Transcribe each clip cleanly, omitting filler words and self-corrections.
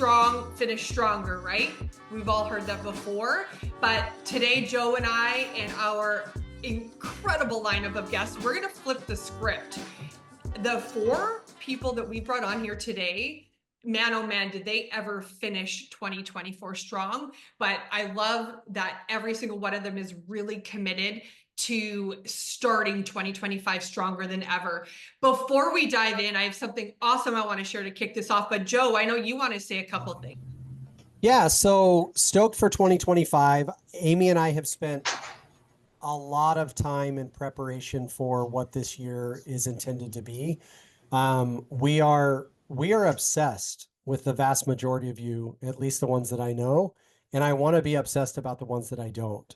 strong, finish stronger, right? We've all heard that before. But today, Joe and I and our incredible lineup of guests, we're going to flip the script. The 4 people that we brought on here today, man, oh man, did they ever finish 2024 strong. But I love that every single one of them is really committed to starting 2025 stronger than ever. Before we dive in, I have something awesome I want to share to kick this off. But Joe, I know you want to say a couple things. Yeah, so stoked for 2025. Amy and I have spent a lot of time in preparation for what this year is intended to be. We are obsessed with the vast majority of you, at least the ones that I know, and I want to be obsessed about the ones that I don't.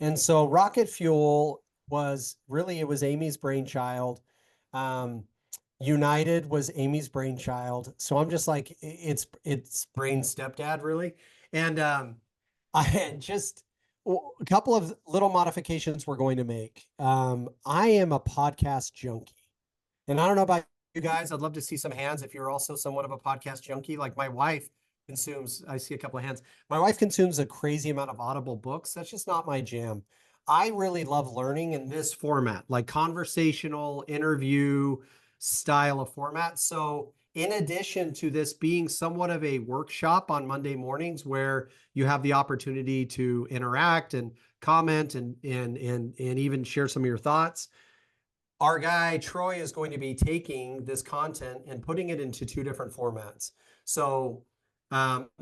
And so RocketFuel it was Amy's brainchild. United was Amy's brainchild. So I'm just like, it's brain stepdad, really. And I just a couple of little modifications we're going to make. I am a podcast junkie. And I don't know about you guys. I'd love to see some hands if you're also somewhat of a podcast junkie. Like my wife consumes, I see a couple of hands. My wife consumes a crazy amount of Audible books. That's just not my jam. I really love learning in this format, like conversational interview style of format. So in addition to this being somewhat of a workshop on Monday mornings where you have the opportunity to interact and comment and even share some of your thoughts, our guy Troy is going to be taking this content and putting it into 2 different formats. So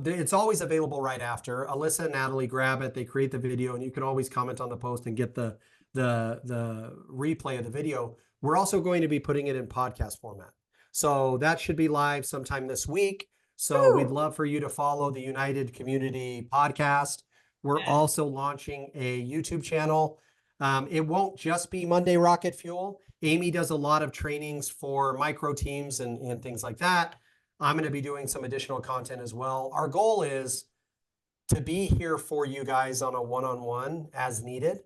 it's always available right after. Alyssa and Natalie grab it, they create the video, and you can always comment on the post and get the replay of the video. We're also going to be putting it in podcast format. So that should be live sometime this week. So we'd love for you to follow the United Community podcast. We're also launching a YouTube channel. It won't just be Monday Rocket Fuel. Amy does a lot of trainings for micro teams and things like that. I'm going to be doing some additional content as well. Our goal is to be here for you guys on a one-on-one as needed,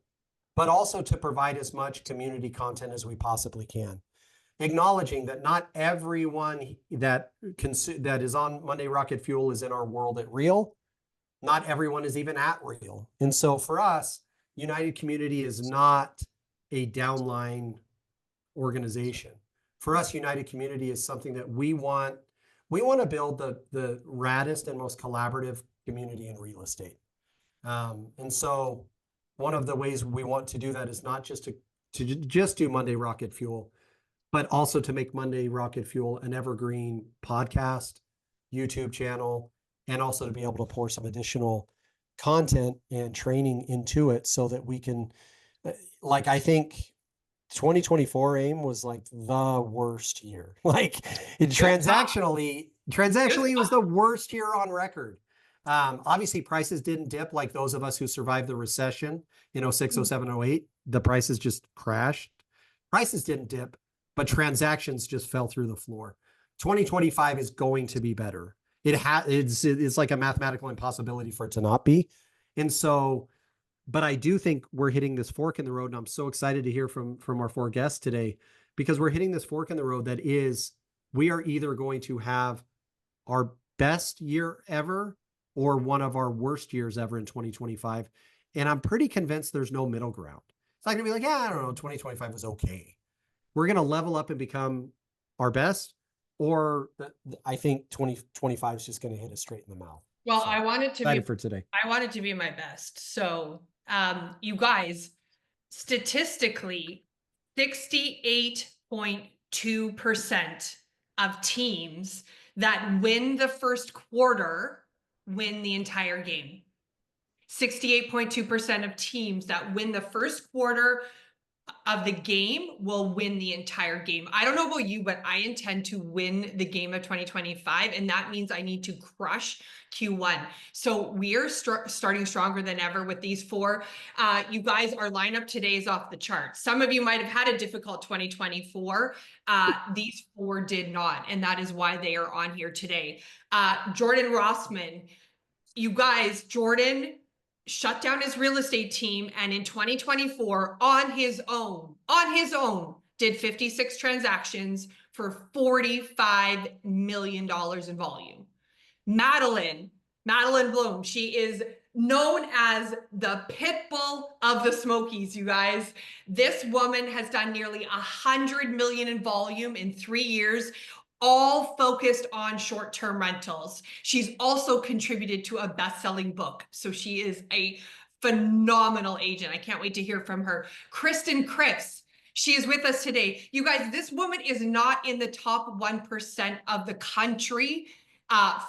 but also to provide as much community content as we possibly can. Acknowledging that not everyone that is on Monday Rocket Fuel is in our world at Real. Not everyone is even at Real. And so for us, United Community is not a downline organization. For us, United Community is something that we want to build the raddest and most collaborative community in real estate. And so one of the ways we want to do that is not just to just do Monday Rocket Fuel, but also to make Monday Rocket Fuel an evergreen podcast, YouTube channel, and also to be able to pour some additional content and training into it so that we can, like, I think 2024 AIM was like the worst year. Like transactionally it was the worst year on record. Obviously prices didn't dip like those of us who survived the recession, 06, 07, 08. The prices just crashed. Prices didn't dip, but transactions just fell through the floor. 2025 is going to be better. It's like a mathematical impossibility for it to not be. And so, but I do think we're hitting this fork in the road, and I'm so excited to hear from our 4 guests today, because we're hitting this fork in the road that is, we are either going to have our best year ever or one of our worst years ever in 2025. And I'm pretty convinced there's no middle ground. It's not gonna be like, yeah, I don't know, 2025 was okay. We're gonna level up and become our best, or I think 2025 is just gonna hit us straight in the mouth. Well, so, I wanted to be for today. I wanted to be my best. So you guys, statistically, 68.2% of teams that win the first quarter win the entire game. 68.2% of teams that win the first quarter of the game will win the entire game. I don't know about you, but I intend to win the game of 2025, and that means I need to crush Q1. So we are starting stronger than ever with these 4. You guys, our lineup today is off the charts. Some of you might have had a difficult 2024. These 4 did not, and that is why they are on here today. Jordan Rossman, you guys, Jordan shut down his real estate team, and in 2024 on his own did 56 transactions for $45 million in volume. Madeline Bloom. She is known as the pit bull of the Smokies, you guys. This woman has done nearly 100 million in volume in 3 years, all focused on short-term rentals. She's also contributed to a best-selling book. So she is a phenomenal agent. I can't wait to hear from her. Kristen Cripps. She is with us today. You guys, this woman is not in the top 1% of the country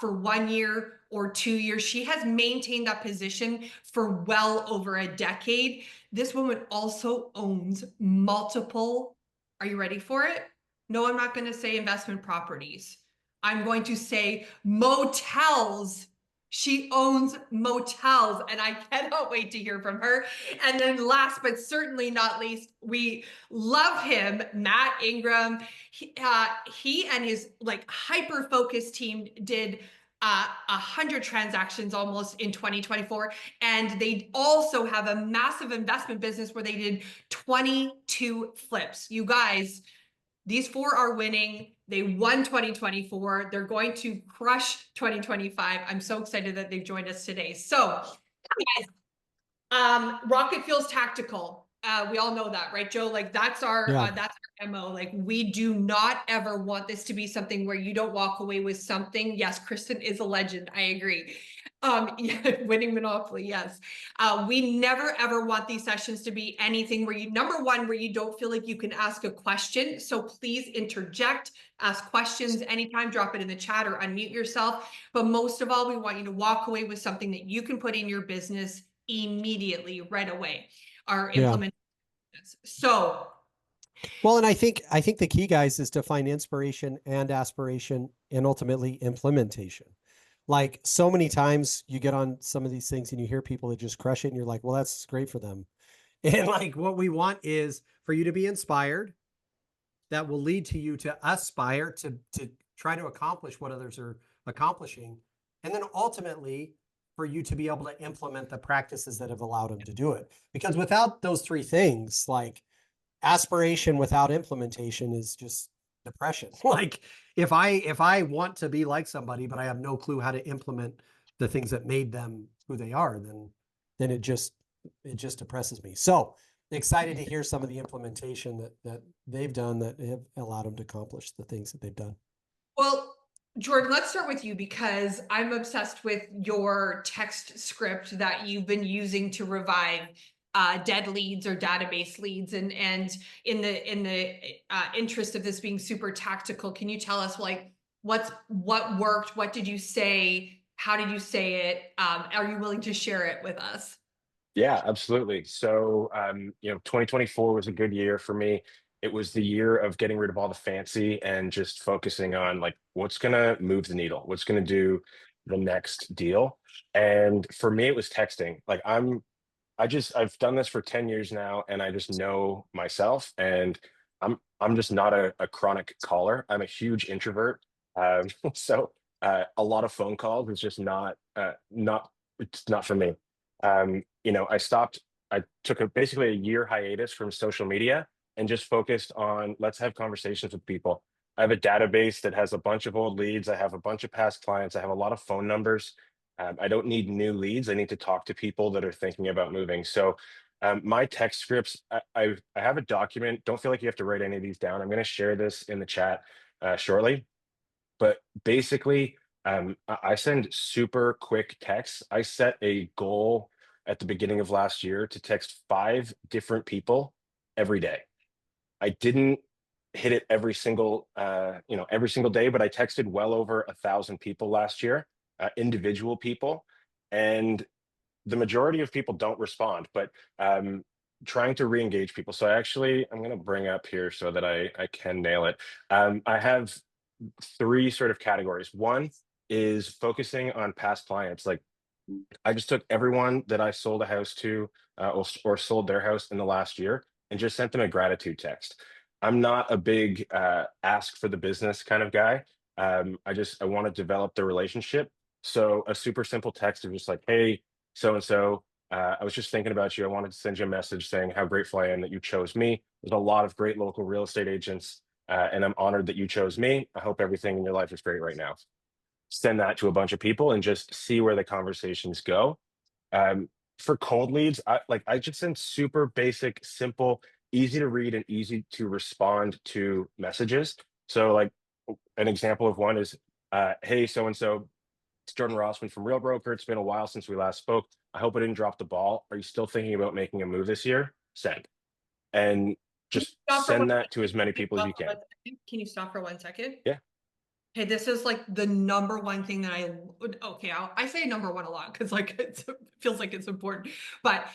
for 1 year or 2 years. She has maintained that position for well over a decade. This woman also owns multiple, are you ready for it? No, I'm not going to say investment properties. I'm going to say motels. She owns motels, and I cannot wait to hear from her. And then last but certainly not least, we love him, Matt Ingram. He and his like hyper-focused team did 100 transactions almost in 2024. And they also have a massive investment business where they did 22 flips. You guys, these 4 are winning. They won 2024. They're going to crush 2025. I'm so excited that they've joined us today. So, guys, RocketFuel's tactical. We all know that, right, Joe? Like that's our MO. Like we do not ever want this to be something where you don't walk away with something. Yes, Kristen is a legend. I agree. Yeah, winning Monopoly, yes. We never ever want these sessions to be anything where you, number one, where you don't feel like you can ask a question. So please interject, ask questions anytime, drop it in the chat or unmute yourself. But most of all, we want you to walk away with something that you can put in your business immediately, right away, or implement. So, well, and I think the key, guys, is to find inspiration and aspiration and ultimately implementation. Like so many times you get on some of these things and you hear people that just crush it and you're like, well, that's great for them. And like what we want is for you to be inspired. That will lead to you to aspire to try to accomplish what others are accomplishing. And then ultimately for you to be able to implement the practices that have allowed them to do it. Because without those 3 things, like aspiration without implementation is just depression. Like if I want to be like somebody, but I have no clue how to implement the things that made them who they are, then it just depresses me. So excited to hear some of the implementation that they've done that have allowed them to accomplish the things that they've done. well, Jordan, let's start with you because I'm obsessed with your text script that you've been using to revive dead leads or database leads. And in the interest of this being super tactical, can you tell us like what worked? What did you say? How did you say it? Are you willing to share it with us? Yeah, absolutely. So, 2024 was a good year for me. It was the year of getting rid of all the fancy and just focusing on like what's going to move the needle, what's going to do the next deal. And for me, it was texting. Like I've done this for 10 years now and I just know myself and I'm just not a chronic caller. I'm a huge introvert. So a lot of phone calls is just not it's not for me. I took basically a year hiatus from social media and just focused on let's have conversations with people. I have a database that has a bunch of old leads. I have a bunch of past clients. I have a lot of phone numbers. I don't need new leads. I need to talk to people that are thinking about moving. So my text scripts, I have a document. Don't feel like you have to write any of these down. I'm going to share this in the chat shortly. But basically, I send super quick texts. I set a goal at the beginning of last year to text 5 different people every day. I didn't hit it every single day, but I texted well over 1,000 people last year, individual people, and the majority of people don't respond. But trying to re-engage people. So I'm going to bring up here so that I can nail it. I have 3 sort of categories. One is focusing on past clients. Like I just took everyone that I sold a house to or sold their house in the last year and just sent them a gratitude text. I'm not a big ask for the business kind of guy. I want to develop the relationship. So a super simple text of just like, hey, so and so, I was just thinking about you. I wanted to send you a message saying how grateful I am that you chose me. There's a lot of great local real estate agents, and I'm honored that you chose me. I hope everything in your life is great right now. send that to a bunch of people and just see where the conversations go. For cold leads, I just send super basic, simple, easy to read and easy to respond to messages. So like an example of one is, hey, so and so, it's Jordan Rossman from Real Broker. It's been a while since we last spoke. I hope I didn't drop the ball. Are you still thinking about making a move this year? Send. And Can you just stop for send one that to as many Can you people as you stop for can. 1 second? Can you stop for 1 second? Yeah. Okay, this is like the number one thing that I say number one a lot because like it feels like it's important, but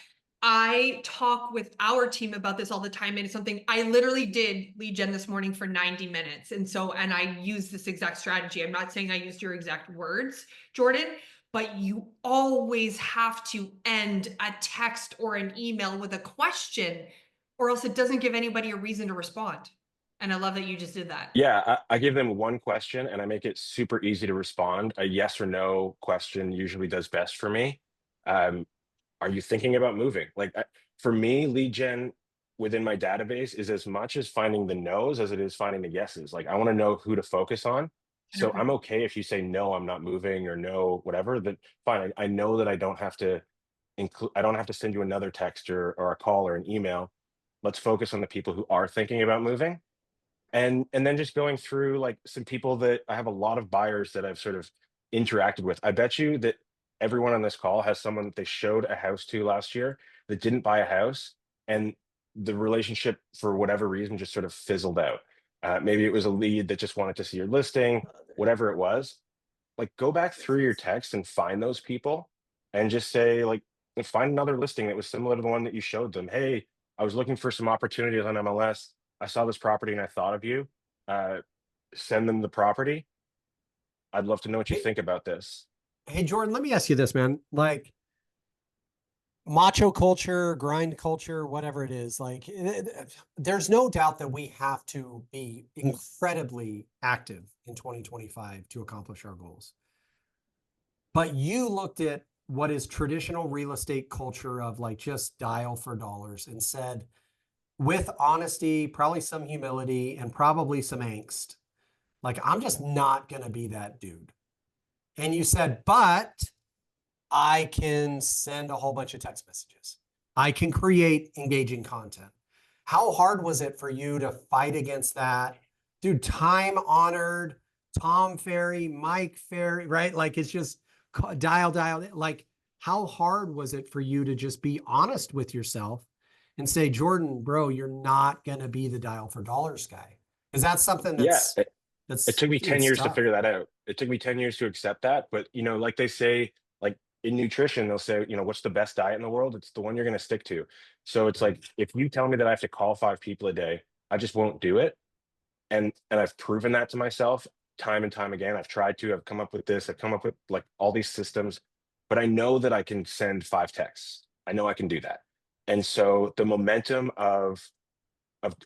I talk with our team about this all the time, and it's something I literally did lead gen this morning for 90 minutes. And I use this exact strategy. I'm not saying I used your exact words, Jordan, but you always have to end a text or an email with a question, or else it doesn't give anybody a reason to respond. And I love that you just did that. Yeah, I give them one question and I make it super easy to respond. A yes or no question usually does best for me. Um, are you thinking about moving? For me, lead gen within my database is as much as finding the no's as it is finding the yeses. Like I want to know who to focus on. So I'm okay if you say no, I'm not moving, or no, whatever. That fine. I know that I don't have to include. I don't have to send you another text or a call or an email. Let's focus on the people who are thinking about moving, and then just going through like some people that I have a lot of buyers that I've sort of interacted with. I bet you that everyone on this call has someone that they showed a house to last year that didn't buy a house, and the relationship for whatever reason just sort of fizzled out. Maybe it was a lead that just wanted to see your listing, whatever it was. Like go back through your text and find those people and just say like, find another listing that was similar to the one that you showed them. Hey, I was looking for some opportunities on MLS. I saw this property and I thought of you. Uh, Send them the property. I'd love to know what you Hey, think about this. hey, Jordan, let me ask you this, man. Like macho culture, grind culture, whatever it is, like there's no doubt that we have to be incredibly active in 2025 to accomplish our goals. But you looked at what is traditional real estate culture of like just dial for dollars and said, with honesty, probably some humility, and probably some angst, like, I'm just not going to be that dude. And you said, but I can send a whole bunch of text messages. I can create engaging content. How hard was it for you to fight against that? Dude, time honored, Tom Ferry, Mike Ferry, right? Like it's just dial. Like, how hard was it for you to just be honest with yourself and say, Jordan, bro, you're not going to be the dial for dollars guy? Is that something Yeah, it took me 10 it's years to tough. figure that out. It took me 10 years to accept that. But, like they say, like in nutrition, they'll say, what's the best diet in the world? It's the one you're going to stick to. So it's like, if you tell me that I have to call 5 people a day, I just won't do it. And I've proven that to myself time and time again. I've come up with this, I've come up with like all these systems, but I know that I can send 5 texts. I know I can do that. And so the momentum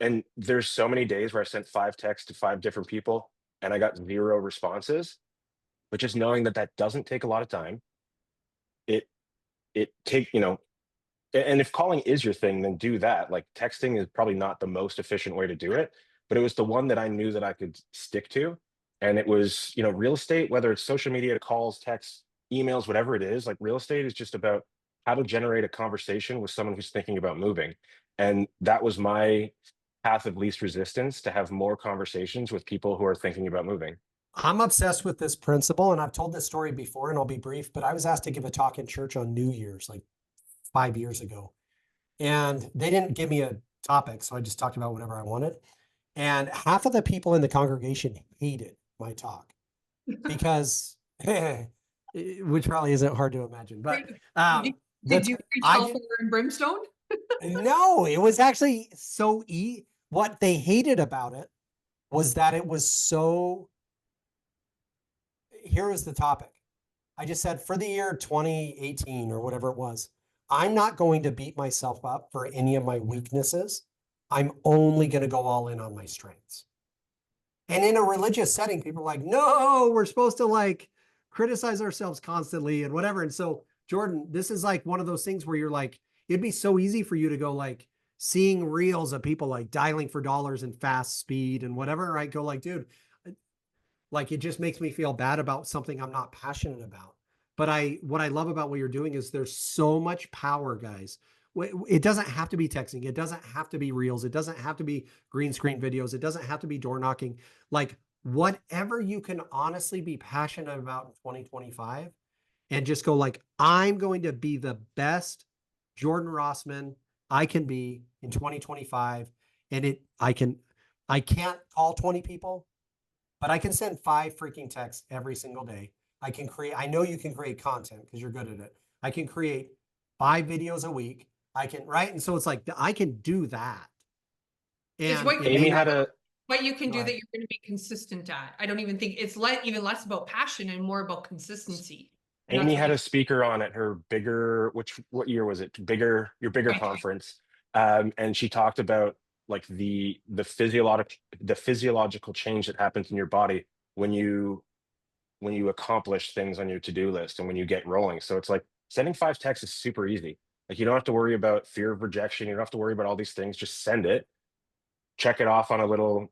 and there's so many days where I sent 5 texts to 5 different people and I got 0 responses, but just knowing that that doesn't take a lot of time. It it take you know And if calling is your thing, then do that. Like texting is probably not the most efficient way to do it, but it was the one that I knew that I could stick to. And it was, real estate, whether it's social media, calls, texts, emails, whatever it is, like real estate is just about how to generate a conversation with someone who's thinking about moving. And that was my path of least resistance, to have more conversations with people who are thinking about moving. I'm obsessed with this principle, and I've told this story before, and I'll be brief, but I was asked to give a talk in church on New Year's, like 5 years ago. And they didn't give me a topic, so I just talked about whatever I wanted. And half of the people in the congregation hated my talk because, which probably isn't hard to imagine, but Did you preach hellfire and brimstone? no, it was actually so what they hated about it was that it was so. Here was the topic. I just said, for the year 2018 or whatever it was, I'm not going to beat myself up for any of my weaknesses. I'm only going to go all in on my strengths. And in a religious setting, people are like, no, we're supposed to like criticize ourselves constantly and whatever. And so, Jordan, this is like one of those things where you're like, it'd be so easy for you to go like seeing reels of people like dialing for dollars and fast speed and whatever, right? Go like, dude, Like it just makes me feel bad about something I'm not passionate about. But what I love about what you're doing is there's so much power, guys. It doesn't have to be texting. It doesn't have to be reels. It doesn't have to be green screen videos. It doesn't have to be door knocking. Like whatever you can honestly be passionate about in 2025 and just go like, I'm going to be the best Jordan Rossman I can be in 2025. And I can't call 20 people, but I can send 5 freaking texts every single day. I know you can create content because you're good at it. I can create 5 videos a week. Right? And so it's like, I can do that. It's And what it you may Amy not, had a what you can Go do ahead. that you're going to be consistent at. I don't even think it's even less about passion and more about consistency. And that's Amy what had you a speaker on at her bigger, what year was it? Your bigger Okay. conference. And she talked about like the physiological change that happens in your body when you accomplish things on your to-do list and when you get rolling. So it's like sending 5 texts is super easy. Like you don't have to worry about fear of rejection. You don't have to worry about all these things. Just send it, check it off on a little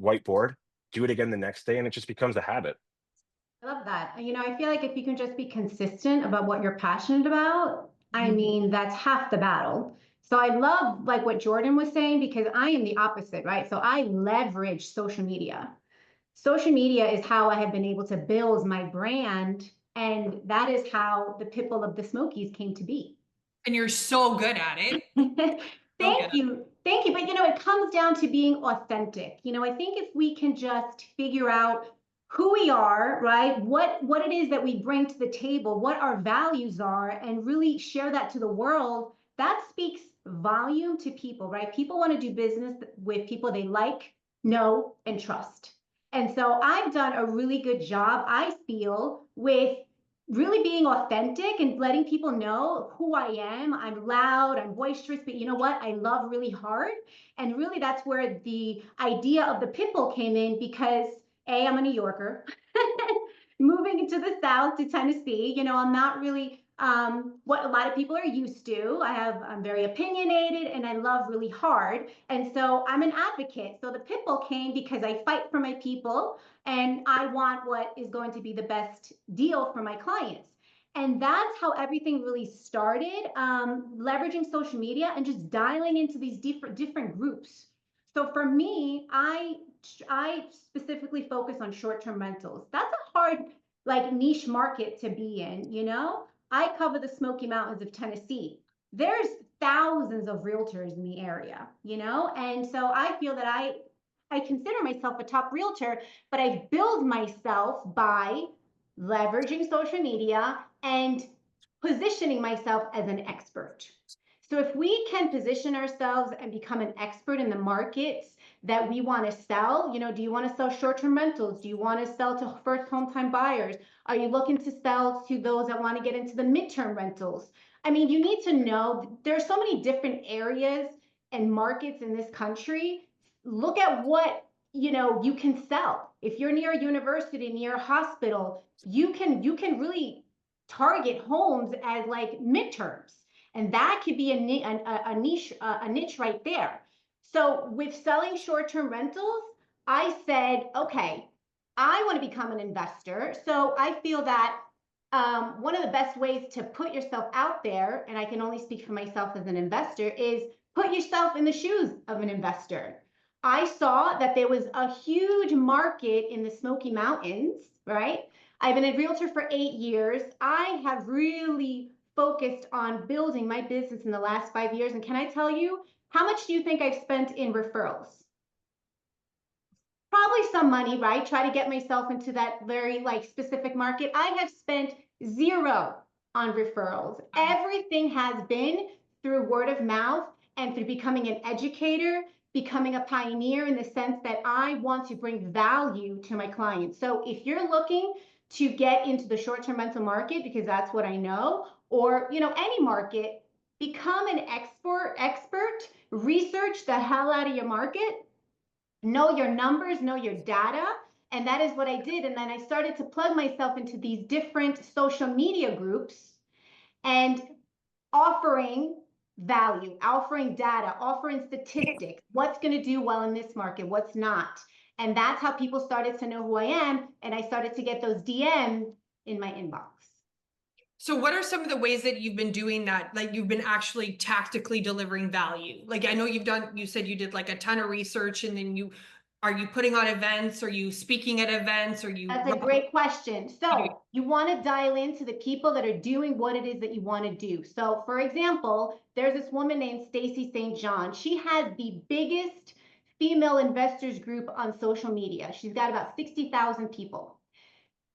whiteboard, do it again the next day, and it just becomes a habit. I love that. You know, I feel like if you can just be consistent about what you're passionate about, I mean, that's half the battle. So I love like what Jordan was saying because I am the opposite, right? So I leverage social media. Social media is how I have been able to build my brand, and that is how the Pitbull of the Smokies came to be. And you're so good at it. So Thank you. Thank you. But you know, it comes down to being authentic. You know, I think if we can just figure out who we are, right? What it is that we bring to the table, what our values are, and really share that to the world, that speaks volume to people, right? People want to do business with people they like, know, and trust. And so I've done a really good job, I feel, with really being authentic and letting people know who I am. I'm loud, I'm boisterous, but you know what? I love really hard. And really that's where the idea of the Pitbull came in because I'm a New Yorker. Moving into the South to Tennessee, you know, I'm not really what a lot of people are used to. I'm very opinionated and I love really hard. And so I'm an advocate. So the Pitbull came because I fight for my people and I want what is going to be the best deal for my clients. And that's how everything really started, leveraging social media and just dialing into these different groups. So for me, I specifically focus on short-term rentals. That's a hard, like niche market to be in, you know? I cover the Smoky Mountains of Tennessee. There's thousands of realtors in the area, you know? And so I feel that I consider myself a top realtor, but I build myself by leveraging social media and positioning myself as an expert. So if we can position ourselves and become an expert in the markets that we want to sell, you know, do you want to sell short-term rentals? Do you want to sell to first home-time buyers? Are you looking to sell to those that want to get into the midterm rentals? I mean, you need to know there are so many different areas and markets in this country. Look at what, you know, you can sell. If you're near a university, near a hospital, you can really target homes as like midterms. And that could be a niche right there. So with selling short-term rentals, I said, okay, I want to become an investor. So I feel that one of the best ways to put yourself out there, and I can only speak for myself as an investor, is put yourself in the shoes of an investor. I saw that there was a huge market in the Smoky Mountains, right? I've been a realtor for 8 years. I have really focused on building my business in the last 5 years. And can I tell you, how much do you think I've spent in referrals? Probably some money, right? Try to get myself into that very like specific market. I have spent 0 on referrals. Everything has been through word of mouth and through becoming an educator, becoming a pioneer in the sense that I want to bring value to my clients. So if you're looking to get into the short-term rental market, because that's what I know, or you know, any market, become an expert, research the hell out of your market, know your numbers, know your data. And that is what I did. And then I started to plug myself into these different social media groups and offering value, offering data, offering statistics, what's going to do well in this market, what's not. And that's how people started to know who I am. And I started to get those DMs in my inbox. So what are some of the ways that you've been doing that? Like you've been actually tactically delivering value? Like I know you said you did like a ton of research and then are you putting on events? Are you speaking at events? Are you? That's a great question. So you want to dial into the people that are doing what it is that you want to do. So for example, there's this woman named Stacy St. John. She has the biggest female investors group on social media. She's got about 60,000 people.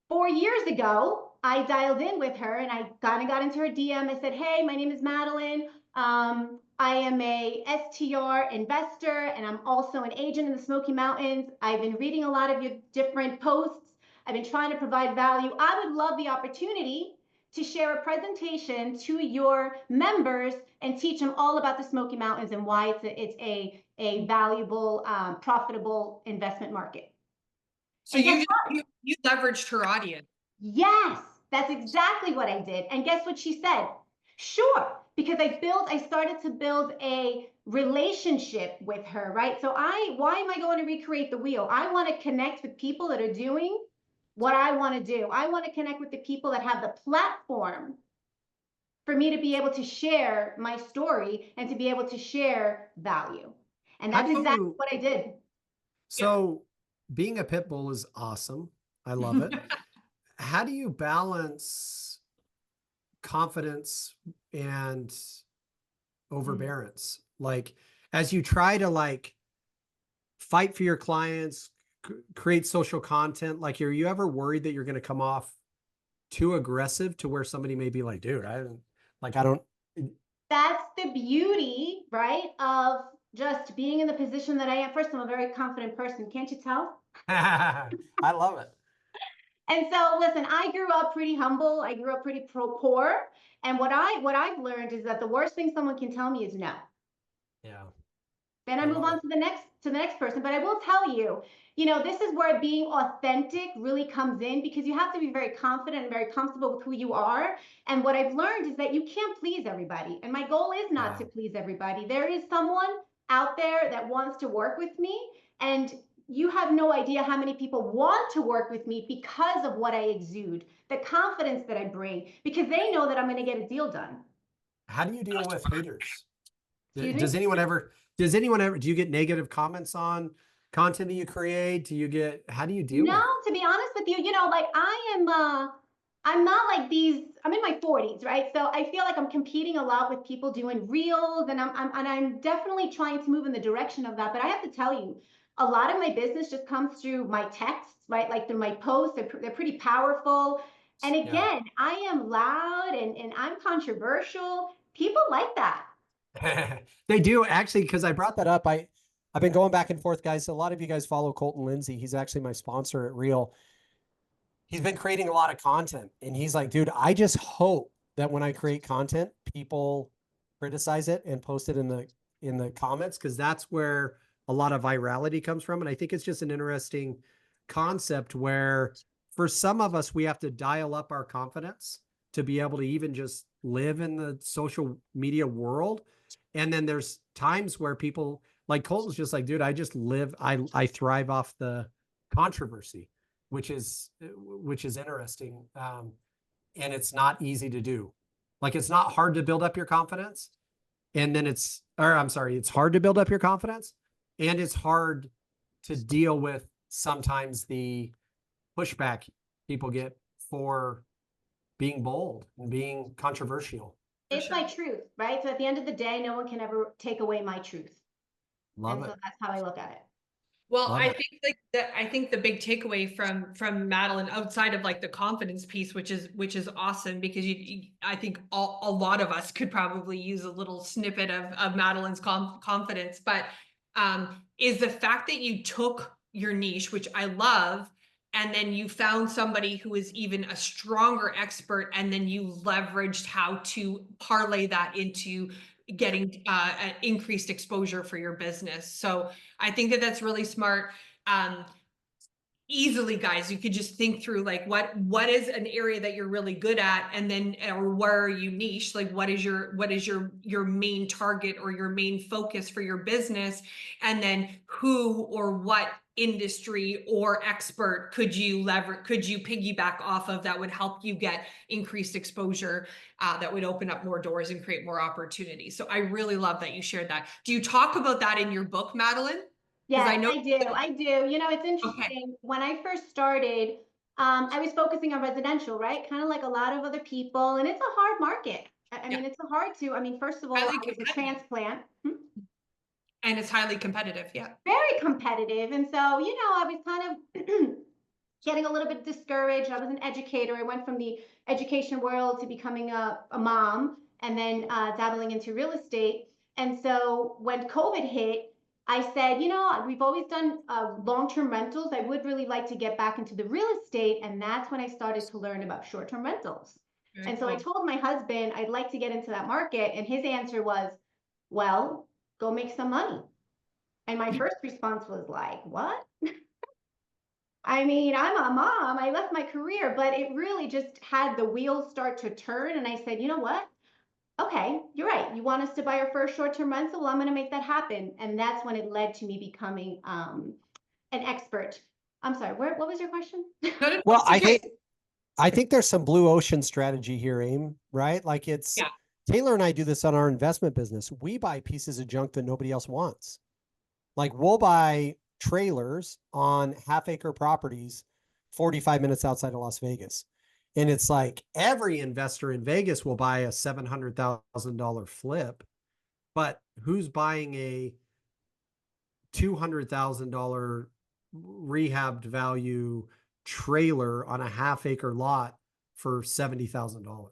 4 years ago, I dialed in with her and I kind of got into her DM. I said, hey, my name is Madeline. I am a STR investor and I'm also an agent in the Smoky Mountains. I've been reading a lot of your different posts. I've been trying to provide value. I would love the opportunity to share a presentation to your members and teach them all about the Smoky Mountains and why it's a valuable, profitable investment market. So you leveraged her audience. Yes, that's exactly what I did. And guess what she said? Sure, because I started to build a relationship with her, right? So why am I going to recreate the wheel? I want to connect with people that are doing what I want to do. I want to connect with the people that have the platform for me to be able to share my story and to be able to share value. And that's exactly what I did. So being a pit bull is awesome. I love it. How do you balance confidence and overbearance? Like, as you try to like fight for your clients, create social content, like, are you ever worried that you're going to come off too aggressive to where somebody may be like, dude, I don't. That's the beauty, right, of just being in the position that I am. First, I'm a very confident person. Can't you tell? I love it. And so, listen, I grew up pretty humble. I grew up pretty poor. And what I've learned is that the worst thing someone can tell me is no. Yeah. Then I move on to the next person. But I will tell you, this is where being authentic really comes in, because you have to be very confident and very comfortable with who you are. And what I've learned is that you can't please everybody. And my goal is not to please everybody. There is someone out there that wants to work with me, and you have no idea how many people want to work with me because of what I exude, the confidence that I bring, because they know that I'm going to get a deal done. How do you deal with haters? Excuse me? Does anyone ever, do you get negative comments on content that you create? How do you deal with it? No, to be honest with you, like I'm not like these, I'm in my 40s, right? So I feel like I'm competing a lot with people doing reels, and I'm definitely trying to move in the direction of that. But I have to tell you, a lot of my business just comes through my texts, right? Like through my posts, they're pretty powerful. And again, I am loud and I'm controversial. People like that. They do, actually, because I brought that up. I've been going back and forth, guys. A lot of you guys follow Colton Lindsay. He's actually my sponsor at Reel. He's been creating a lot of content, and he's like, dude, I just hope that when I create content, people criticize it and post it in the comments, because that's where a lot of virality comes from. And I think it's just an interesting concept where for some of us, we have to dial up our confidence to be able to even just live in the social media world. And then there's times where people, like Colton's just like, dude, I just live, I thrive off the controversy, which is interesting. And it's not easy to do. Like, it's not hard to build up your confidence. And then it's hard to build up your confidence, and it's hard to deal with sometimes the pushback people get for being bold and being controversial. It's my truth, right? So at the end of the day, no one can ever take away my truth. Love it. So that's how I look at it. Well, I think the big takeaway from Madeline, outside of like the confidence piece, which is awesome, because I think a lot of us could probably use a little snippet of Madeline's confidence, but is the fact that you took your niche, which I love, and then you found somebody who is even a stronger expert, and then you leveraged how to parlay that into getting an increased exposure for your business. So I think that that's really smart. easily, guys, you could just think through like what is an area that you're really good at, and then or where are you niche, like what is your main target or your main focus for your business, and then who or what industry or expert could you piggyback off of that would help you get increased exposure, that would open up more doors and create more opportunities. So I really love that you shared that. Do you talk about that in your book, Madeline? Yes, I know. I do. I do. You know, it's Okay. interesting. When I first started, I was focusing on residential, right? Kind of like a lot of other people, and it's a hard market. I Yeah. mean, it's a hard to, I mean, first of all, Highly I was a competitive. transplant. And it's highly competitive. Yeah. Very competitive. And so, you know, I was kind of getting a little bit discouraged. I was an educator. I went from the education world to becoming a mom, and then dabbling into real estate. And so when COVID hit, I said, you know, we've always done long-term rentals. I would really like to get back into the real estate. And that's when I started to learn about short-term rentals. Very And so I cool. told my husband I'd like to get into that market. And his answer was, well, go make some money. And my first response was like, what? I mean, I'm a mom, I left my career, but it really just had the wheels start to turn. And I said, you know what? Okay, you're right. You want us to buy our first short-term rental? Well, I'm going to make that happen. And that's when it led to me becoming an expert. I'm sorry, what was your question? No, Well, it's okay. I think there's some blue ocean strategy here, Aim, right? Like Yeah. Taylor and I do this on our investment business. We buy pieces of junk that nobody else wants. Like we'll buy trailers on half-acre properties 45 minutes outside of Las Vegas. And it's like every investor in Vegas will buy a $700,000 flip, but who's buying a $200,000 rehabbed value trailer on a half-acre lot for $70,000?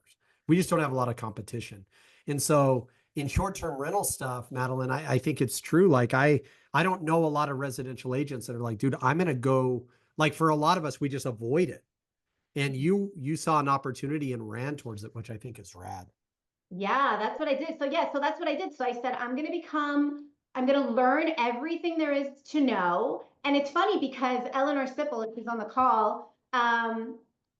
We just don't have a lot of competition. And so in short-term rental stuff, Madeline, I think it's true. Like I don't know a lot of residential agents that are like, dude, I'm going to go, like for a lot of us, we just avoid it. And you saw an opportunity and ran towards it, which I think is rad. Yeah, that's what I did. So yeah, so that's what I did. So I said, I'm going to learn everything there is to know. And it's funny because Eleanor Sipple, if she's on the call,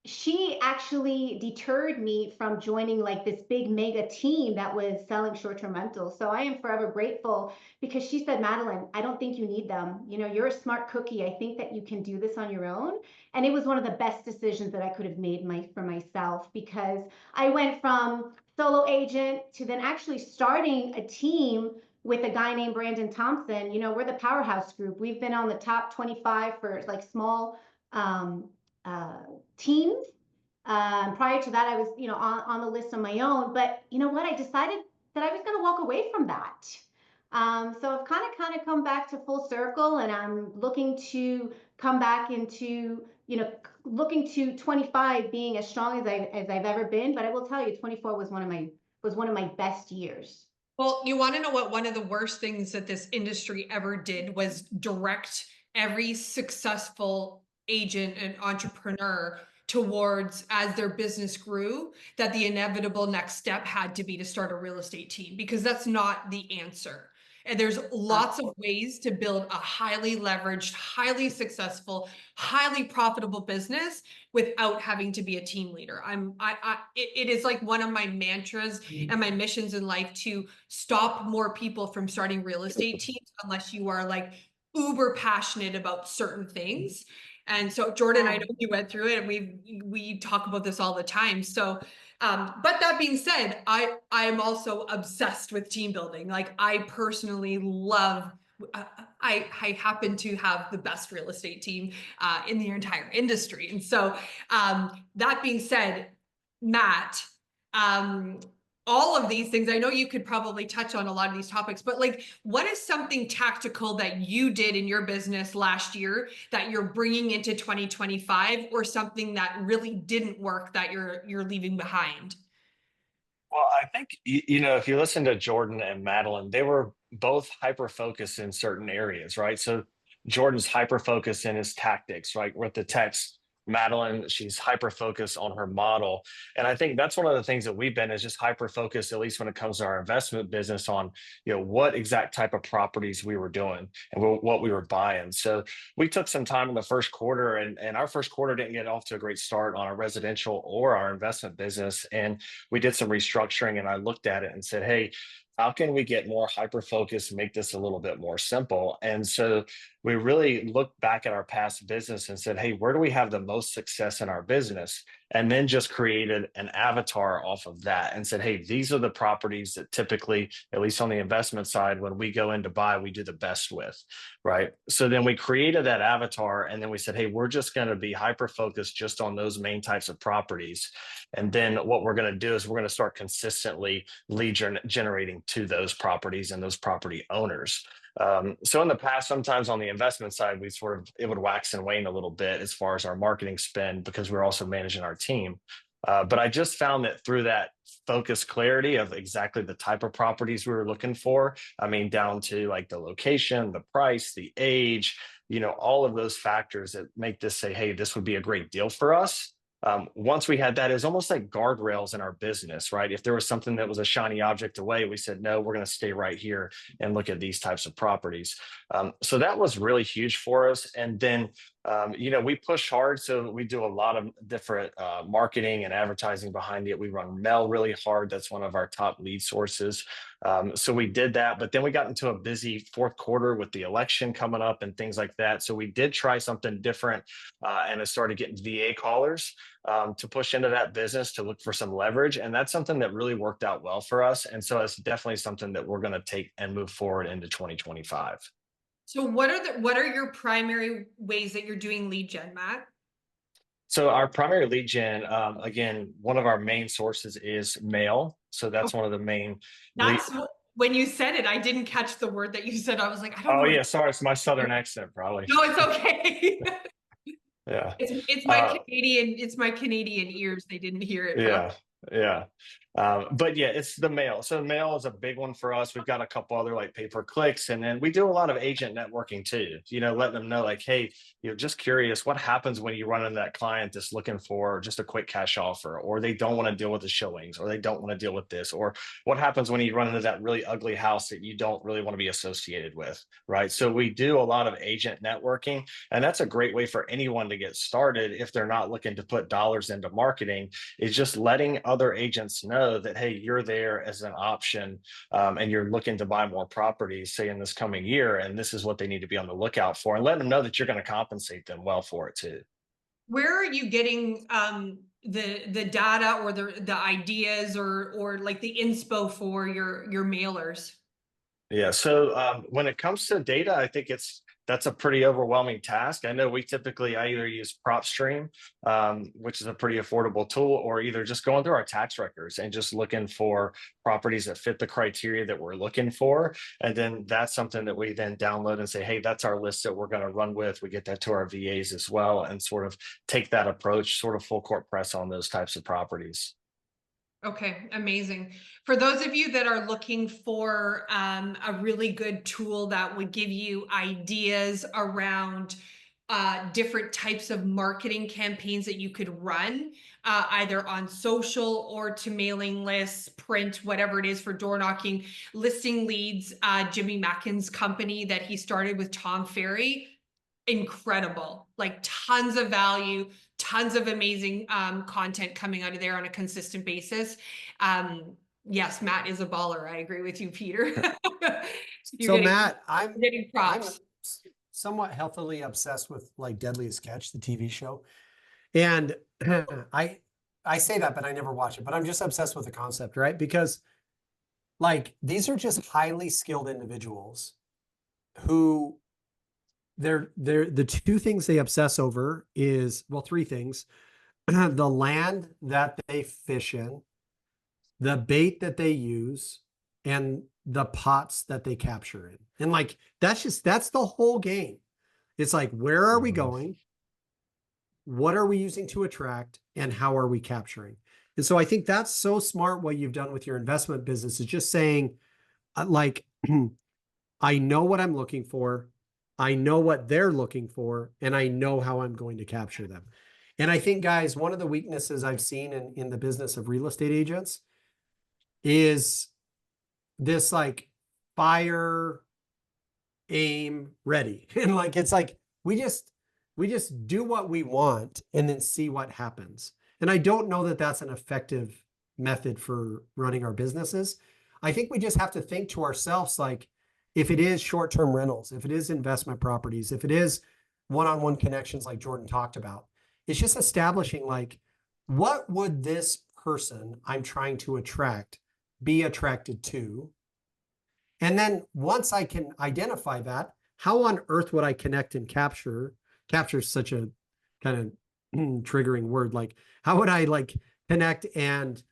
she actually deterred me from joining like this big mega team that was selling short-term rentals. So I am forever grateful because she said, Madeline, I don't think you need them. You know, you're a smart cookie. I think that you can do this on your own. And it was one of the best decisions that I could have made for myself, because I went from solo agent to then actually starting a team with a guy named Brandon Thompson. You know, we're the powerhouse group. We've been on the top 25 for like small teams. Prior to that, I was, you know, on the list on my own. But you know what? I decided that I was going to walk away from that. So I've kind of come back to full circle, and I'm looking to come back into, you know, looking to 25 being as strong as I've ever been. But I will tell you, 24 was one of my best years. Well, you want to know what one of the worst things that this industry ever did was direct every successful agent and entrepreneur towards, as their business grew, that the inevitable next step had to be to start a real estate team, because that's not the answer. And there's lots of ways to build a highly leveraged, highly successful, highly profitable business without having to be a team leader. It is like one of my mantras and my missions in life to stop more people from starting real estate teams unless you are like uber passionate about certain things. And so Jordan, I know you went through it, and we talk about this all the time. So but that being said, I am also obsessed with team building. Like I personally love, I happen to have the best real estate team in the entire industry. And so that being said, Matt, all of these things, I know you could probably touch on a lot of these topics, but like, what is something tactical that you did in your business last year that you're bringing into 2025, or something that really didn't work that you're leaving behind? Well, I think, you know, if you listen to Jordan and Madeline, they were both hyper focused in certain areas, right? So Jordan's hyper focused in his tactics, right? With the text, Madeline, she's hyper focused on her model. And I think that's one of the things that we've been is just hyper focused, at least when it comes to our investment business, on, you know, what exact type of properties we were doing and what we were buying. So we took some time in the first quarter, and our first quarter didn't get off to a great start on our residential or our investment business. And we did some restructuring, and I looked at it and said, hey, how can we get more hyper focused, make this a little bit more simple? And so we really looked back at our past business and said, hey, where do we have the most success in our business? And then just created an avatar off of that and said, hey, these are the properties that typically, at least on the investment side, when we go in to buy, we do the best with, right? So then we created that avatar, and then we said, hey, we're just going to be hyper focused just on those main types of properties. And then what we're going to do is we're going to start consistently lead generating to those properties and those property owners. So in the past, sometimes on the investment side, it would wax and wane a little bit as far as our marketing spend, because we're also managing our team. But I just found that through that focus clarity of exactly the type of properties we were looking for, I mean, down to like the location, the price, the age, you know, all of those factors that make this say, hey, this would be a great deal for us. Once we had that, it's almost like guardrails in our business, right? If there was something that was a shiny object away, we said, no, we're going to stay right here and look at these types of properties. So that was really huge for us. And then, you know, we push hard. So we do a lot of different marketing and advertising behind it. We run mail really hard. That's one of our top lead sources. So we did that, but then we got into a busy fourth quarter with the election coming up and things like that. So we did try something different, and I started getting VA callers to push into that business to look for some leverage. And that's something that really worked out well for us. And so it's definitely something that we're going to take and move forward into 2025. So what are your primary ways that you're doing lead gen, Matt? So our primary lead gen, again, one of our main sources is mail. So that's one of the main. When you said it, I didn't catch the word that you said. I was like, I don't know. Oh yeah, sorry, it's my Southern accent, probably. No, it's okay. Yeah, it's my Canadian ears. They didn't hear it. Yeah. But yeah, it's the mail. So mail is a big one for us. We've got a couple other like pay-per-clicks, and then we do a lot of agent networking too, you know, letting them know like, hey, you know, just curious, what happens when you run into that client that's looking for just a quick cash offer, or they don't want to deal with the showings, or they don't want to deal with this, or what happens when you run into that really ugly house that you don't really want to be associated with, right? So we do a lot of agent networking, and that's a great way for anyone to get started if they're not looking to put dollars into marketing, is just letting other agents know that, hey, you're there as an option, and you're looking to buy more properties, say in this coming year, and this is what they need to be on the lookout for, and let them know that you're going to compensate them well for it too. Where are you getting the data or the ideas or like the inspo for your mailers? Yeah, so when it comes to data, I think that's a pretty overwhelming task. I know I either use PropStream, which is a pretty affordable tool, or either just going through our tax records and just looking for properties that fit the criteria that we're looking for. And then that's something that we then download and say, hey, that's our list that we're going to run with. We get that to our VAs as well, and sort of take that approach, sort of full court press on those types of properties. Okay, amazing. For those of you that are looking for a really good tool that would give you ideas around different types of marketing campaigns that you could run, either on social or to mailing lists, print, whatever it is for door knocking, listing leads, Jimmy Mackin's company that he started with Tom Ferry, incredible, like tons of value, tons of amazing content coming out of there on a consistent basis. Yes, Matt is a baller. I agree with you, Peter. Matt, I'm getting props. somewhat healthily obsessed with like Deadliest Catch, the TV show. And I say that, but I never watch it, but I'm just obsessed with the concept, right? Because like, these are just highly skilled individuals who the two things they obsess over is, well, three things: the land that they fish in, the bait that they use, and the pots that they capture in. And like, that's the whole game. It's like, where are we going? What are we using to attract, and how are we capturing? And so I think that's so smart what you've done with your investment business, is just saying, like, I know what I'm looking for, I know what they're looking for, and I know how I'm going to capture them. And I think, guys, one of the weaknesses I've seen in the business of real estate agents is this like fire, aim, ready. And like, it's like, we just do what we want and then see what happens. And I don't know that that's an effective method for running our businesses. I think we just have to think to ourselves, like, if it is short-term rentals, if it is investment properties, if it is one-on-one connections like Jordan talked about, it's just establishing like, what would this person I'm trying to attract be attracted to? And then once I can identify that, how on earth would I connect and capture is such a kind of triggering word. Like, how would I like connect and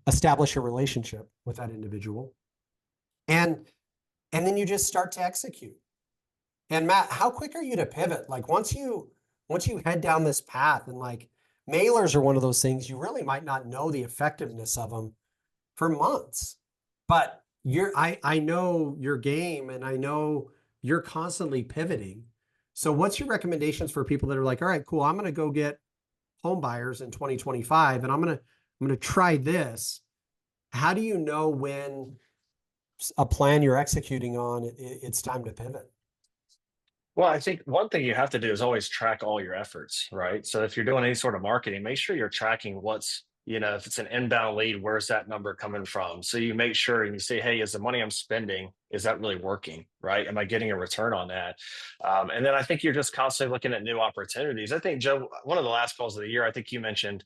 establish a relationship with that individual? And then you just start to execute. And Matt, how quick are you to pivot? Like once you head down this path, and like mailers are one of those things, you really might not know the effectiveness of them for months, but I know your game, and I know you're constantly pivoting. So what's your recommendations for people that are like, all right, cool, I'm going to go get home buyers in 2025, and I'm going to try this. How do you know when a plan you're executing on, it's time to pivot? Well, I think one thing you have to do is always track all your efforts, right? So if you're doing any sort of marketing, make sure you're tracking what's, if it's an inbound lead, where's that number coming from? So you make sure and you say, hey, is the money I'm spending, is that really working, right? Am I getting a return on that? And then I think you're just constantly looking at new opportunities. I think, Joe, one of the last calls of the year, I think you mentioned,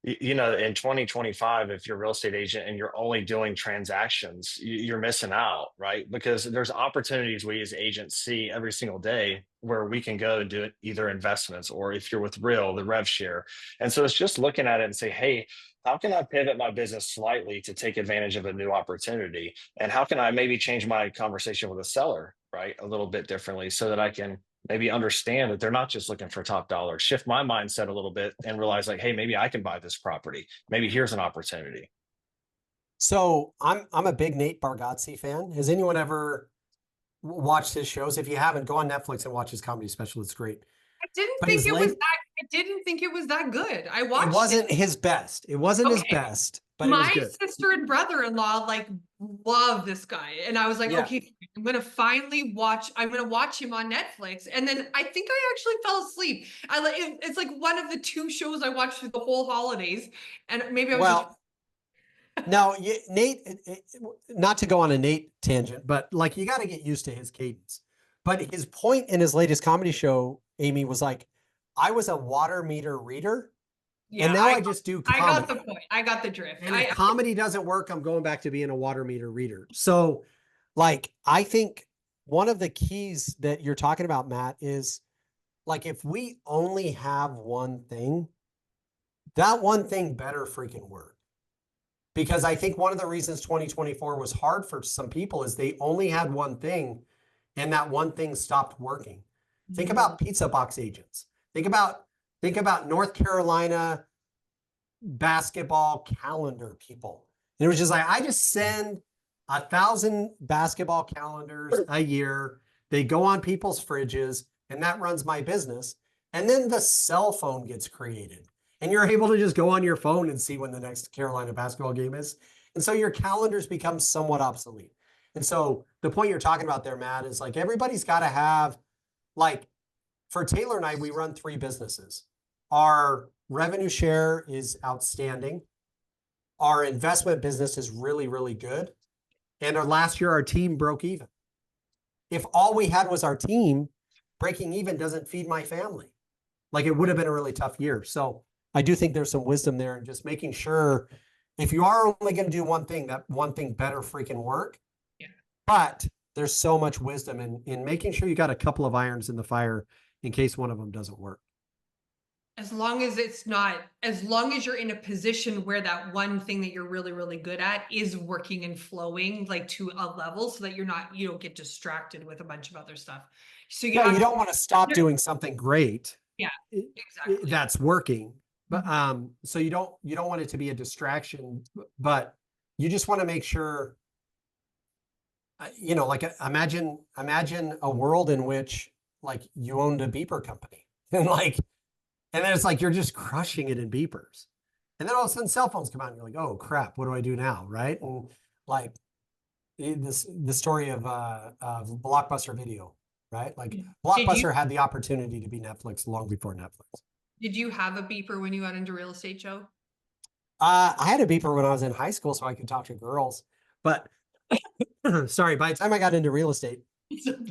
in 2025, if you're a real estate agent and you're only doing transactions, you're missing out, right? Because there's opportunities we as agents see every single day where we can go and do either investments, or if you're with Real, the rev share. And so it's just looking at it and say, hey, how can I pivot my business slightly to take advantage of a new opportunity? And how can I maybe change my conversation with a seller, right, a little bit differently, so that I can maybe understand that they're not just looking for top dollar, shift my mindset a little bit and realize like, hey, maybe I can buy this property. Maybe here's an opportunity. So I'm a big Nate Bargatze fan. Has anyone ever watched his shows? If you haven't, go on Netflix and watch his comedy special. It's great. I didn't But think his it was late- that. I didn't think it was that good. I watched It wasn't it. his best. It wasn't his Okay. best, but it was My good. sister and brother-in-law like love this guy, and I was like, Yeah. okay, I'm gonna finally watch. I'm gonna watch him on Netflix, and then I think I actually fell asleep. It's like one of the two shows I watched through the whole holidays, and maybe I was just. No, Nate, not to go on a Nate tangent, but like you got to get used to his cadence. But his point in his latest comedy show, Amy, was like, I was a water meter reader, and now I just do comedy. I got the point. I got the drift. And if comedy doesn't work, I'm going back to being a water meter reader. So, like, I think one of the keys that you're talking about, Matt, is like, if we only have one thing, that one thing better freaking work. Because I think one of the reasons 2024 was hard for some people is they only had one thing, and that one thing stopped working. Think about pizza box agents. Think about North Carolina basketball calendar people. And it was just like, I just send 1,000 basketball calendars a year. They go on people's fridges, and that runs my business. And then the cell phone gets created, and you're able to just go on your phone and see when the next Carolina basketball game is. And so your calendars become somewhat obsolete. And so the point you're talking about there, Matt, is like, everybody's got to have, like, for Taylor and I, we run 3 businesses. Our revenue share is outstanding. Our investment business is really, really good. And last year, our team broke even. If all we had was our team, breaking even doesn't feed my family. Like, it would have been a really tough year. So I do think there's some wisdom there in just making sure, if you are only going to do one thing, that one thing better freaking work. Yeah. But there's so much wisdom in making sure you got a couple of irons in the fire in case one of them doesn't work. As long as you're in a position where that one thing that you're really, really good at is working and flowing like to a level, so that you don't get distracted with a bunch of other stuff. So you don't want to stop doing something great. Yeah, exactly. That's working. But so you don't want it to be a distraction, but you just want to make sure, like, imagine a world in which like you owned a beeper company and then it's like, you're just crushing it in beepers. And then all of a sudden cell phones come out and you're like, oh crap, what do I do now? Right. And like the story of Blockbuster Video, right? Like Blockbuster had the opportunity to be Netflix long before Netflix. Did you have a beeper when you got into real estate, Joe? I had a beeper when I was in high school so I could talk to girls, but sorry, by the time I got into real estate,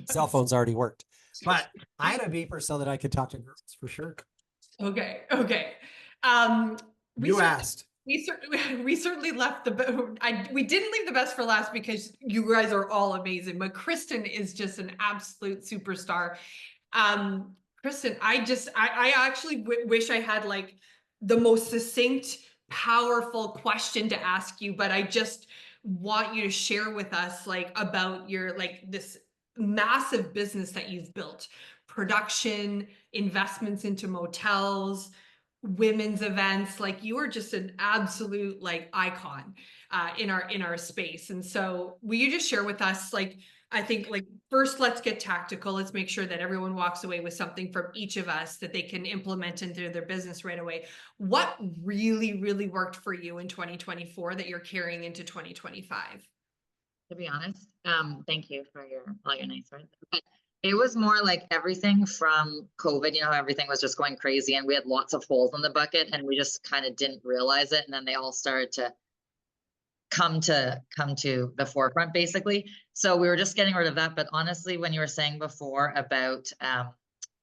cell phones already worked. But I had a beeper so that I could talk to girls for sure. Okay. You asked. We certainly left we didn't leave the best for last because you guys are all amazing, but Kristen is just an absolute superstar. Kristen, I actually wish I had like the most succinct, powerful question to ask you, but I just want you to share with us like about your like this massive business that you've built, production, investments into motels, women's events. Like you are just an absolute like icon in our space. And so will you just share with us, like, I think like first let's get tactical. Let's make sure that everyone walks away with something from each of us that they can implement into their business right away. What really, really worked for you in 2024 that you're carrying into 2025? To be honest, thank you for all your nice words. But it was more like everything from COVID, you know, everything was just going crazy and we had lots of holes in the bucket and we just kind of didn't realize it. And then they all started to come to the forefront basically. So we were just getting rid of that. But honestly, when you were saying before about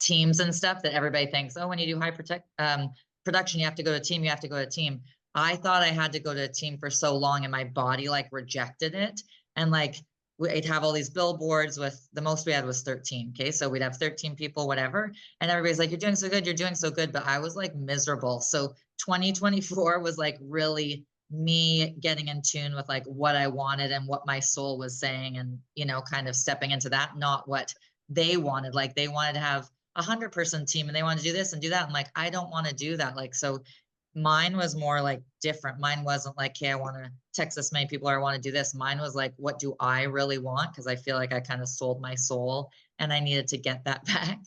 teams and stuff that everybody thinks, oh, when you do high production, you have to go to a team, you have to go to a team. I thought I had to go to a team for so long and my body like rejected it. And like, we'd have all these billboards with the most we had was 13. Okay. So we'd have 13 people, whatever. And everybody's like, you're doing so good. You're doing so good. But I was like miserable. So 2024 was like really me getting in tune with like what I wanted and what my soul was saying and, you know, kind of stepping into that, not what they wanted. Like they wanted to have 100-person team and they wanted to do this and do that. I'm like, I don't want to do that. Like, so mine was more like different. Mine wasn't like, hey, I want to text this many people or I want to do this. Mine was like, what do I really want? Because I feel like I kind of sold my soul and I needed to get that back.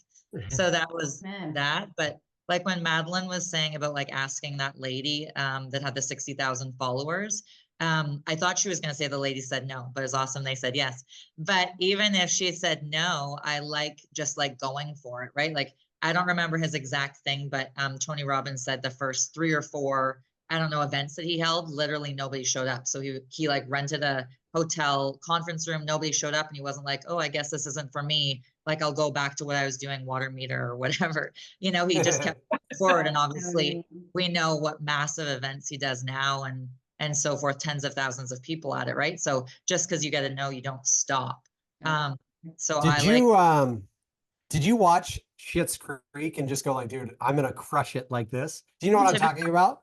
So that was that. But like when Madeline was saying about like asking that lady that had the 60,000 followers, I thought she was going to say the lady said no, but it's awesome they said yes. But even if she said no, I like just like going for it, right? Like I don't remember his exact thing, but Tony Robbins said the first 3 or 4, I don't know, events that he held, literally nobody showed up. So he like rented a hotel conference room, nobody showed up and he wasn't like, oh, I guess this isn't for me. Like I'll go back to what I was doing, water meter or whatever. You know, he just kept forward. And obviously we know what massive events he does now and so forth, tens of thousands of people at it, right? So just because you get to know, you don't stop. So did you watch Schitt's Creek and just go like, dude, I'm going to crush it like this? Do you know what I'm talking about?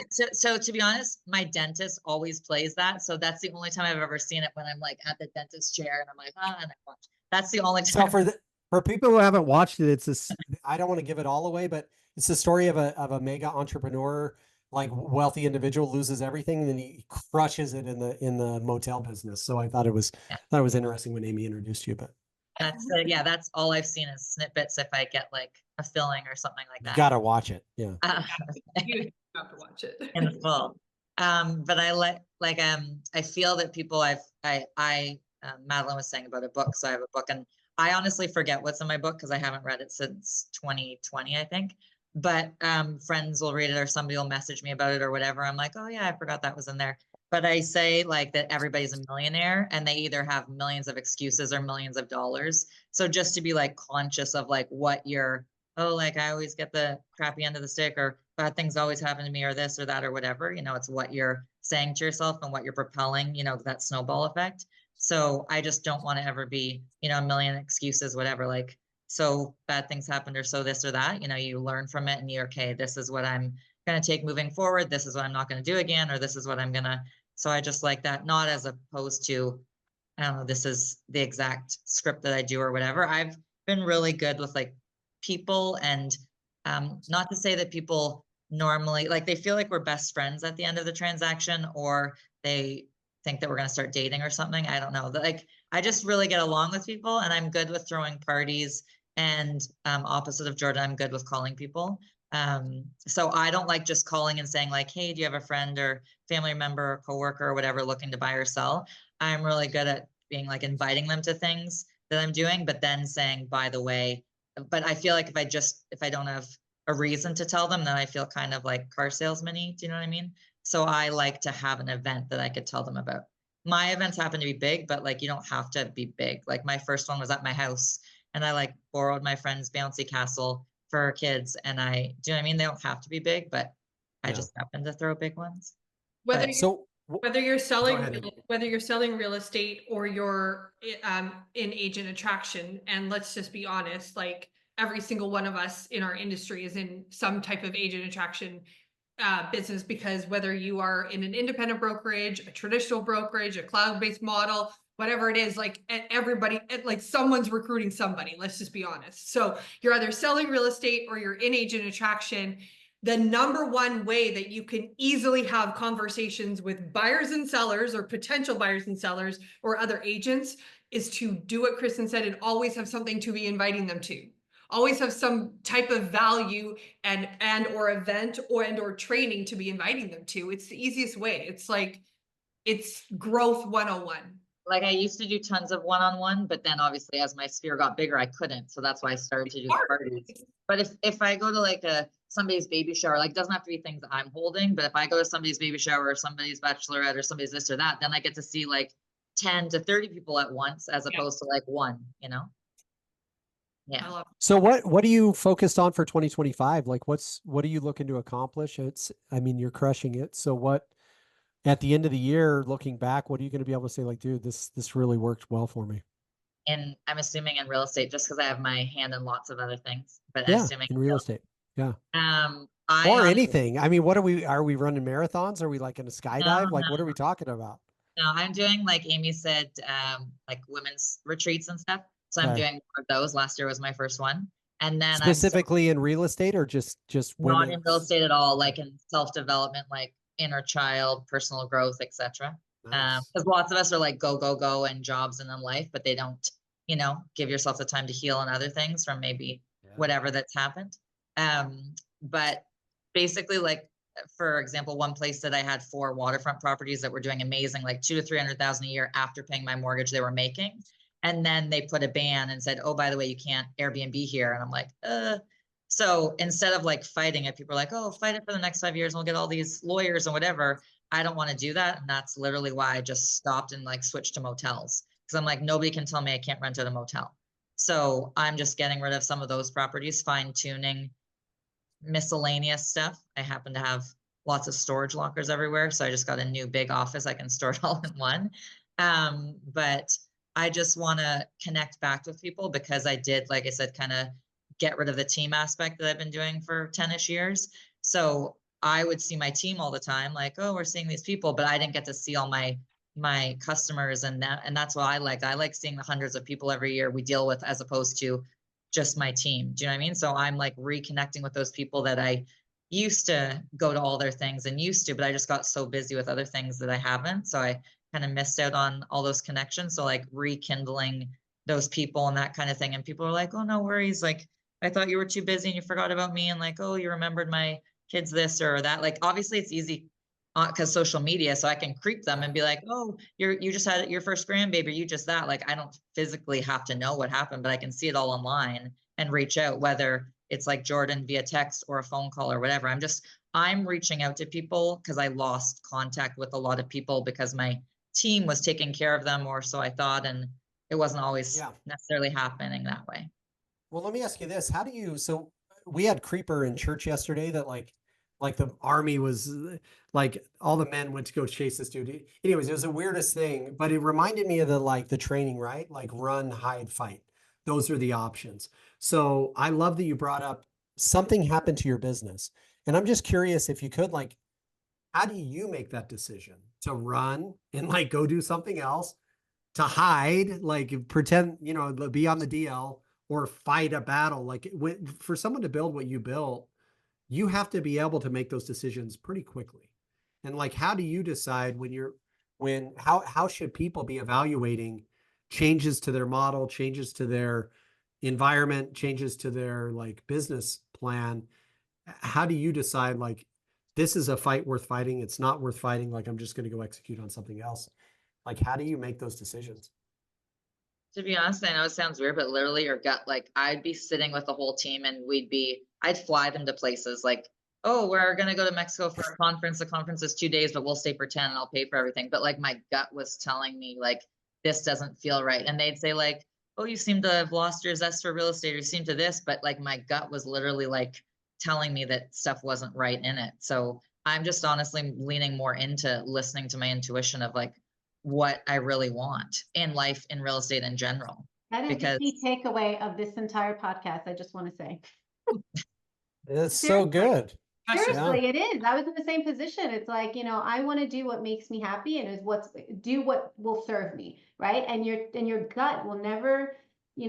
So to be honest, my dentist always plays that. So that's the only time I've ever seen it when I'm like at the dentist chair and I'm like, and I watch. That's the only time. So for people who haven't watched it, it's this, I don't want to give it all away, but it's the story of a mega entrepreneur, like wealthy individual loses everything and then he crushes it in the motel business. So I thought it was interesting when Amy introduced you, but that's all I've seen is snippets if I get like a filling or something like that. You gotta watch it. Yeah. You have to watch it in full. But I feel that people Madeline was saying about a book. So I have a book and I honestly forget what's in my book because I haven't read it since 2020, I think. But friends will read it or somebody will message me about it or whatever. I'm like, oh yeah, I forgot that was in there. But I say like that everybody's a millionaire and they either have millions of excuses or millions of dollars. So just to be like conscious of like what you're, oh, like I always get the crappy end of the stick or bad things always happen to me or this or that or whatever, you know, it's what you're saying to yourself and what you're propelling, you know, that snowball effect. So I just don't want to ever be, you know, a million excuses, whatever, like, so bad things happened or so this or that, you know, you learn from it and you're okay, this is what I'm going to take moving forward. This is what I'm not going to do again, or this is what I'm going to. So I just like that, not as opposed to, I don't know, this is the exact script that I do or whatever. I've been really good with like people and not to say that people normally, like they feel like we're best friends at the end of the transaction or they think that we're going to start dating or something. I don't know. Like I just really get along with people and I'm good with throwing parties And opposite of Jordan, I'm good with calling people. So I don't like just calling and saying like, hey, do you have a friend or family member or coworker or whatever looking to buy or sell? I'm really good at being like inviting them to things that I'm doing, but then saying, by the way, but I feel like if I don't have a reason to tell them, then I feel kind of like car salesman-y. Do you know what I mean? So I like to have an event that I could tell them about. My events happen to be big, but like, you don't have to be big. Like my first one was at my house and I like borrowed my friend's bouncy castle for our kids. And do you know what I mean? They don't have to be big, but I just happen to throw big ones. Whether But- So whether you're selling ahead. whether you're selling real estate or you're in agent attraction, and let's just be honest, like every single one of us in our industry is in some type of agent attraction business, because whether you are in an independent brokerage, a traditional brokerage, a cloud-based model, whatever it is, like everybody, like someone's recruiting somebody, let's just be honest. So you're either selling real estate or you're in agent attraction. The number one way that you can easily have conversations with buyers and sellers or potential buyers and sellers or other agents is to do what Kristen said and always have something to be inviting them to. Always have some type of value and or event or training to be inviting them to. It's the easiest way. It's like, it's growth 101. Like I used to do tons of one-on-one, but then obviously as my sphere got bigger, I couldn't. So that's why I started to do parties. But if I go to like somebody's baby shower, like it doesn't have to be things I'm holding, but if I go to somebody's baby shower or somebody's bachelorette or somebody's this or that, then I get to see like 10 to 30 people at once, as opposed to like one, you know? Yeah. I love it. So what are you focused on for 2025? Like what are you looking to accomplish? I mean, you're crushing it. So what, at the end of the year, looking back, what are you going to be able to say like, dude, this really worked well for me? And I'm assuming in real estate, just because I have my hand in lots of other things, but Yeah, assuming in real estate. Yeah. Honestly, anything. I mean, are we running marathons? Are we like in a skydive? Like, what are we talking about? No, I'm doing, like Amy said, like women's retreats and stuff. So I'm doing more of those. Last year was my first one. And then specifically in real estate or just not in women's? real estate at all, like in self-development, like inner child, personal growth, etc. Nice. Because lots of us are like go and jobs and in life, but they don't, give yourself the time to heal and other things from maybe whatever that's happened. But basically, like for example, one place that I had 4 waterfront properties that were doing amazing, like 200,000 to 300,000 a year after paying my mortgage, they were making. And then they put a ban and said, oh, by the way, you can't Airbnb here. And I'm like, So instead of like fighting it, people are like, oh, fight it for the next 5 years and we'll get all these lawyers and whatever. I don't want to do that. And that's literally why I just stopped and like switched to motels. Because I'm like, nobody can tell me I can't rent out a motel. So I'm just getting rid of some of those properties, fine tuning miscellaneous stuff. I happen to have lots of storage lockers everywhere. So I just got a new big office. I can store it all in one. But I just want to connect back with people because I did, like I said, kind of get rid of the team aspect that I've been doing for 10-ish years. So I would see my team all the time, like, oh, we're seeing these people, but I didn't get to see all my customers and that's what I like. I like seeing the hundreds of people every year we deal with as opposed to just my team. Do you know what I mean? So I'm like reconnecting with those people that I used to go to all their things and but I just got so busy with other things that I haven't. So I kind of missed out on all those connections. So like rekindling those people and that kind of thing. And people are like, oh, no worries. Like, I thought you were too busy and you forgot about me. And like, oh, you remembered my kids this or that. Like, obviously it's easy because social media, so I can creep them and be like, oh, you just had your first grandbaby, you just that. Like, I don't physically have to know what happened, but I can see it all online and reach out, whether it's like Jordan via text or a phone call or whatever. I'm reaching out to people because I lost contact with a lot of people because my team was taking care of them, or so I thought, and it wasn't always necessarily happening that way. Well, let me ask you this. So we had Creeper in church yesterday that like the army was like all the men went to go chase this dude. Anyways, it was the weirdest thing, but it reminded me of the training, right? Like run, hide, fight. Those are the options. So I love that you brought up something happened to your business. And I'm just curious if you could, like, how do you make that decision to run and like go do something else, to hide, like pretend, be on the DL, or fight a battle? Like for someone to build what you built, you have to be able to make those decisions pretty quickly. And like, how do you decide how should people be evaluating changes to their model, changes to their environment, changes to their like business plan, how do you decide like this is a fight worth fighting? It's not worth fighting. Like I'm just going to go execute on something else. Like how do you make those decisions? To be honest, I know it sounds weird, but literally your gut, like I'd be sitting with the whole team and I'd fly them to places like, oh, we're going to go to Mexico for a conference. The conference is 2 days, but we'll stay for 10 and I'll pay for everything. But like my gut was telling me like, this doesn't feel right. And they'd say like, oh, you seem to have lost your zest for real estate, or you seem to this, but like my gut was literally like telling me that stuff wasn't right in it. So I'm just honestly leaning more into listening to my intuition of like what I really want in life, in real estate in general. That is Because the key takeaway of this entire podcast, I just want to say. It's so good. Seriously, it is. I was in the same position. It's like, I want to do what makes me happy and do what will serve me, right? And your gut will never,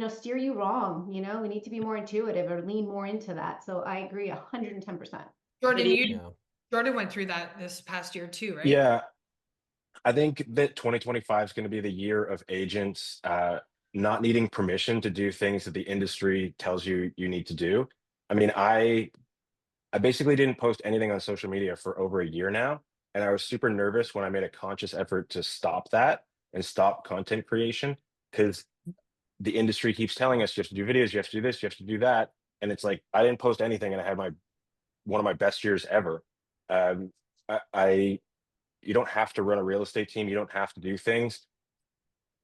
steer you wrong. We need to be more intuitive or lean more into that. So I agree 110%. Jordan went through that this past year too, right? Yeah. I think that 2025 is going to be the year of agents not needing permission to do things that the industry tells you need to do. I mean, I basically didn't post anything on social media for over a year now. And I was super nervous when I made a conscious effort to stop that and stop content creation, because the industry keeps telling us you have to do videos, you have to do this, you have to do that. And it's like, I didn't post anything and I had one of my best years ever. You don't have to run a real estate team. You don't have to do things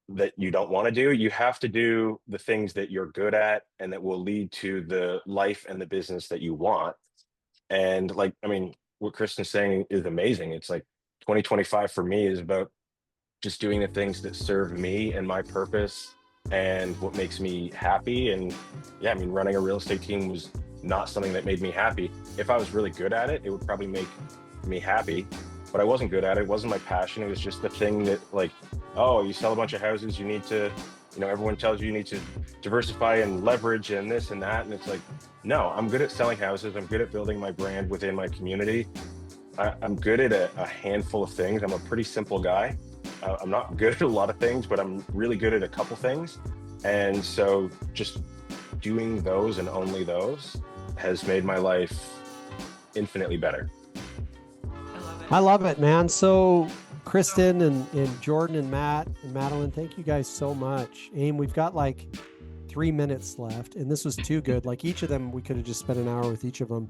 that you don't want to do. You have to do the things that you're good at and that will lead to the life and the business that you want. And like, I mean, what Kristen's saying is amazing. It's like 2025 for me is about just doing the things that serve me and my purpose and what makes me happy. And yeah, I mean, running a real estate team was not something that made me happy. If I was really good at it, it would probably make me happy. But I wasn't good at it. It wasn't my passion. It was just the thing that like, oh, you sell a bunch of houses, you need to, everyone tells you need to diversify and leverage and this and that. And it's like, no, I'm good at selling houses. I'm good at building my brand within my community. I'm good at a handful of things. I'm a pretty simple guy. I'm not good at a lot of things, but I'm really good at a couple things. And so just doing those and only those has made my life infinitely better. I love it, man. So Kristen and Jordan and Matt and Madeline, thank you guys so much. Aim, we've got like 3 minutes left and this was too good. Like each of them, we could have just spent an hour with each of them.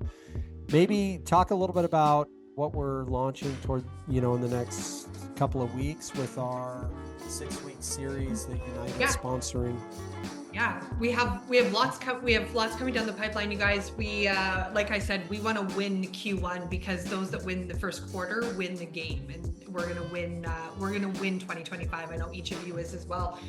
Maybe talk a little bit about what we're launching toward, in the next couple of weeks with our 6-week series that United is sponsoring. Yeah, we have lots coming down the pipeline, you guys. We like I said, we want to win Q1 because those that win the first quarter win the game, and we're gonna win 2025. I know each of you is as well.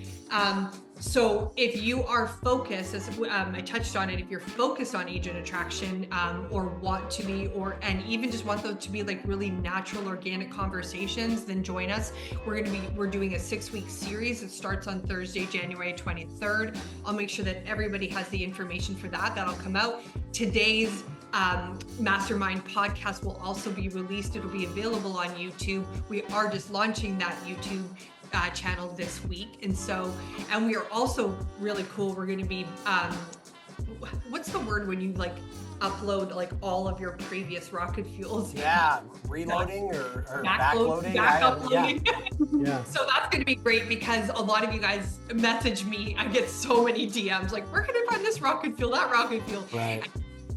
So if you are focused, as I touched on it, if you're focused on agent attraction or want to be, and even just want those to be like really natural, organic conversations, then join us. We're doing a 6-week series. It starts on Thursday, January 23rd. I'll make sure that everybody has the information for that. That'll come out. Today's Mastermind podcast will also be released. It'll be available on YouTube. We are just launching that YouTube channel this week. And we are also really cool. We're going to be, what's the word when you like upload like all of your previous RocketFuels? Yeah, reloading or backloading. Yeah. So that's going to be great because a lot of you guys message me. I get so many DMs like, where can I find this RocketFuel, that RocketFuel? Right.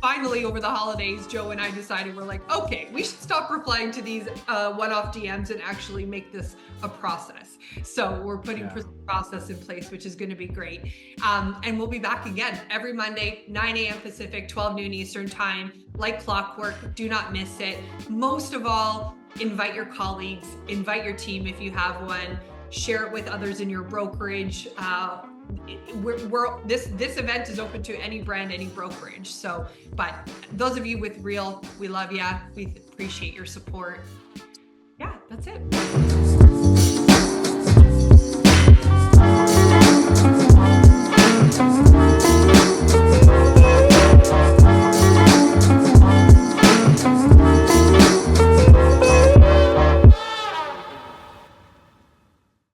Finally, over the holidays, Joe and I decided we're like, okay, we should stop replying to these one-off DMs and actually make this a process. So we're putting process in place, which is going to be great. And we'll be back again every Monday, 9 a.m. Pacific, 12 noon Eastern time, like clockwork. Do not miss it. Most of all, invite your colleagues, invite your team if you have one, share it with others in your brokerage. This event is open to any brand, any brokerage. So, but those of you with Real, we love you. We appreciate your support. Yeah, that's it.